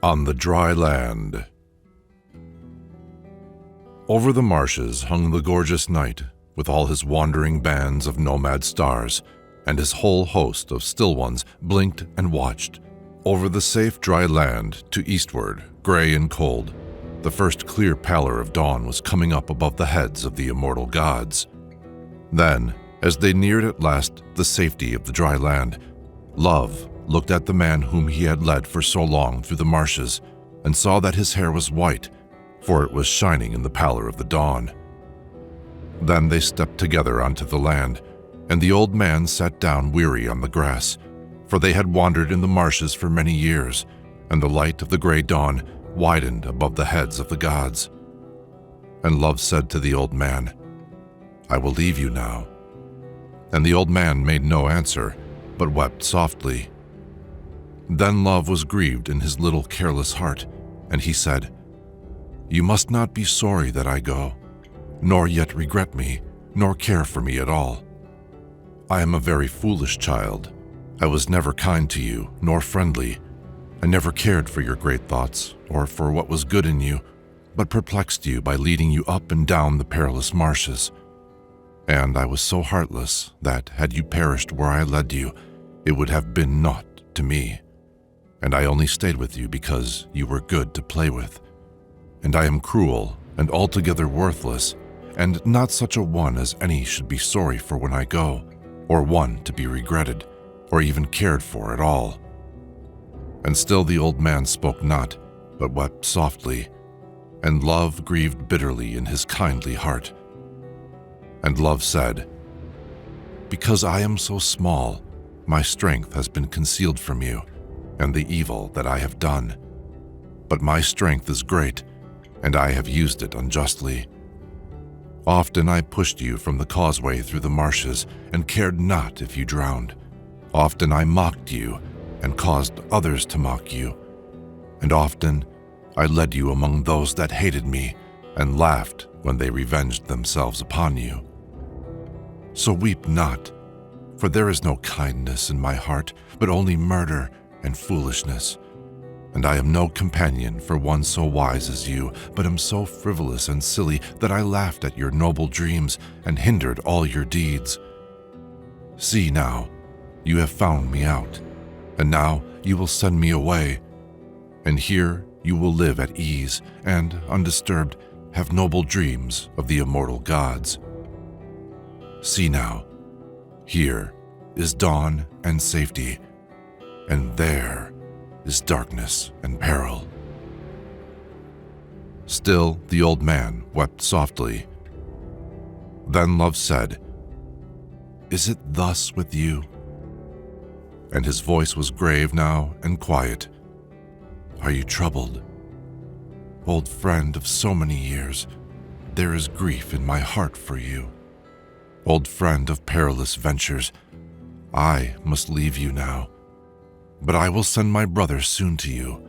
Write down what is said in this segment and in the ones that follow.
On the dry land. Over the marshes hung the gorgeous night, with all his wandering bands of nomad stars, and his whole host of still ones blinked and watched. Over the safe dry land to eastward, gray and cold, the first clear pallor of dawn was coming up above the heads of the immortal gods. Then, as they neared at last the safety of the dry land, Love looked at the man whom he had led for so long through the marshes and saw that his hair was white, for it was shining in the pallor of the dawn. Then they stepped together onto the land, and the old man sat down weary on the grass, for they had wandered in the marshes for many years, and the light of the gray dawn widened above the heads of the gods. And Love said to the old man, "I will leave you now." And the old man made no answer, but wept softly. Then Love was grieved in his little careless heart, and he said, "You must not be sorry that I go, nor yet regret me, nor care for me at all. I am a very foolish child. I was never kind to you, nor friendly. I never cared for your great thoughts, or for what was good in you, but perplexed you by leading you up and down the perilous marshes. And I was so heartless that, had you perished where I led you, it would have been naught to me. And I only stayed with you because you were good to play with. And I am cruel and altogether worthless, and not such a one as any should be sorry for when I go, or one to be regretted, or even cared for at all." And still the old man spoke not, but wept softly, and Love grieved bitterly in his kindly heart. And Love said, "Because I am so small, my strength has been concealed from you, and the evil that I have done. But my strength is great, and I have used it unjustly. Often I pushed you from the causeway through the marshes, and cared not if you drowned. Often I mocked you, and caused others to mock you. And often I led you among those that hated me, and laughed when they revenged themselves upon you. So weep not, for there is no kindness in my heart, but only murder and foolishness. And I am no companion for one so wise as you, but am so frivolous and silly that I laughed at your noble dreams and hindered all your deeds. See now, you have found me out, and now you will send me away, and here you will live at ease and, undisturbed, have noble dreams of the immortal gods. See now, here is dawn and safety, and there is darkness and peril." Still the old man wept softly. Then Love said, "Is it thus with you?" And his voice was grave now and quiet. "Are you troubled? Old friend of so many years, there is grief in my heart for you. Old friend of perilous ventures, I must leave you now. But I will send my brother soon to you,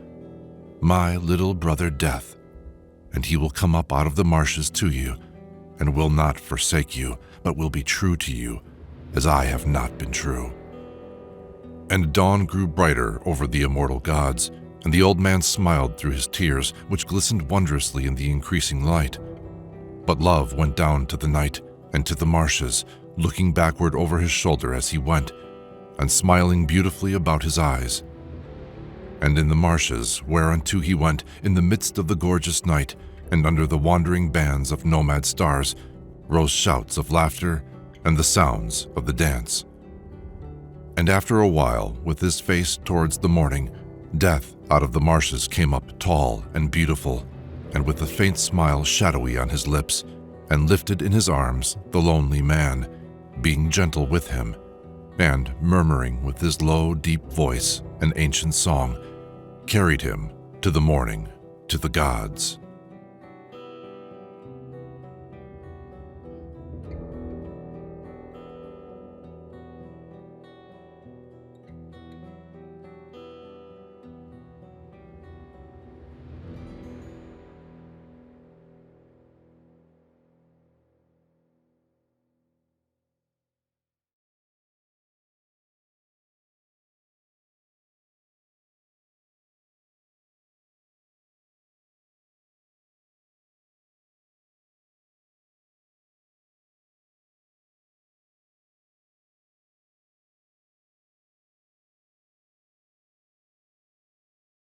my little brother Death, and he will come up out of the marshes to you, and will not forsake you, but will be true to you, as I have not been true." And dawn grew brighter over the immortal gods, and the old man smiled through his tears, which glistened wondrously in the increasing light. But Love went down to the night and to the marshes, looking backward over his shoulder as he went, and smiling beautifully about his eyes. And in the marshes, whereunto he went, in the midst of the gorgeous night, and under the wandering bands of nomad stars, rose shouts of laughter and the sounds of the dance. And after a while, with his face towards the morning, Death out of the marshes came up tall and beautiful, and with a faint smile shadowy on his lips, and lifted in his arms the lonely man, being gentle with him, and, murmuring with his low, deep voice an ancient song, carried him to the morning, to the gods.